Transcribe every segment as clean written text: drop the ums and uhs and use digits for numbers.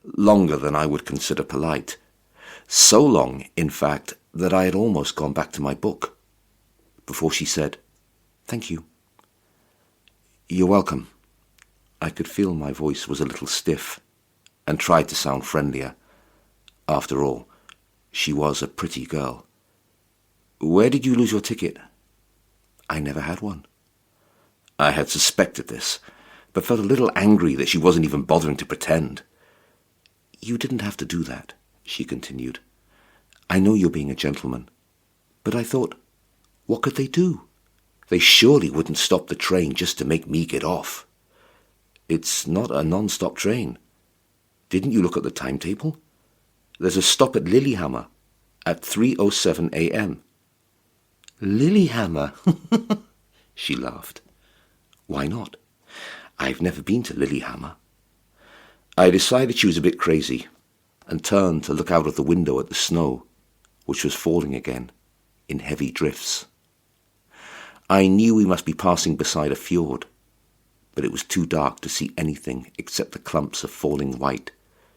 longer than I would consider polite. So long, in fact, that I had almost gone back to my book, before she said, "Thank you." "You're welcome." I could feel my voice was a little stiff, and tried to sound friendlier. After all, she was a pretty girl. "Where did you lose your ticket?" "I never had one." I had suspected this, but felt a little angry that she wasn't even bothering to pretend. "You didn't have to do that," she continued. "I know you're being a gentleman, but I thought, what could they do? They surely wouldn't stop the train just to make me get off." "It's not a non-stop train. Didn't you look at the timetable? There's a stop at Lillehammer at 3:07 a.m. "Lillehammer?" She laughed. "Why not? I've never been to Lillehammer." I decided she was a bit crazy, and turned to look out of the window at the snow, which was falling again in heavy drifts. I knew we must be passing beside a fjord, but it was too dark to see anything except the clumps of falling white,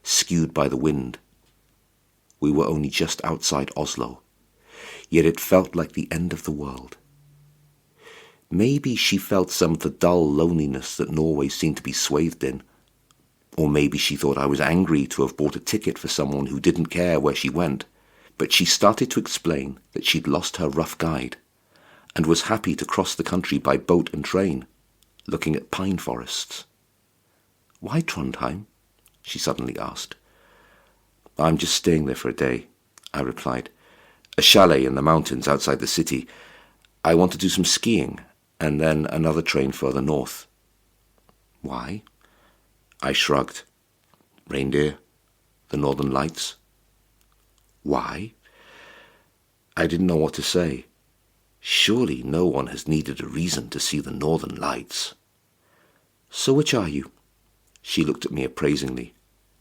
skewed by the wind. We were only just outside Oslo, yet it felt like the end of the world. Maybe she felt some of the dull loneliness that Norway seemed to be swathed in, or maybe she thought I was angry to have bought a ticket for someone who didn't care where she went, but she started to explain that she'd lost her rough guide, and was happy to cross the country by boat and train, looking at pine forests. "Why Trondheim?" she suddenly asked. "I'm just staying there for a day," I replied. "A chalet in the mountains outside the city. I want to do some skiing, and then another train further north." "Why?" I shrugged. "Reindeer, the northern lights." "Why?" I didn't know what to say. Surely no one has needed a reason to see the northern lights. "So which are you?" She looked at me appraisingly.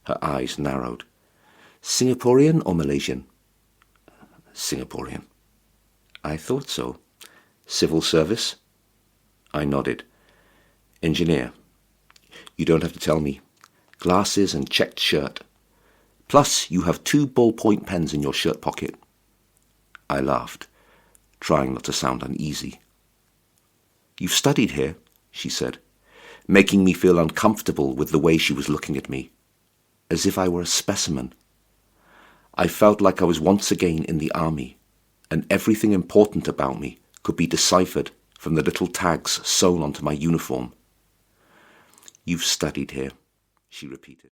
Her eyes narrowed. "Singaporean or Malaysian?" "Singaporean." "I thought so. Civil service?" I nodded. "Engineer. You don't have to tell me. Glasses and checked shirt. Plus you have 2 ballpoint pens in your shirt pocket." I laughed, trying not to sound uneasy. "You've studied here," she said, making me feel uncomfortable with the way she was looking at me, as if I were a specimen. I felt like I was once again in the army, and everything important about me could be deciphered from the little tags sewn onto my uniform. "You've studied here," she repeated.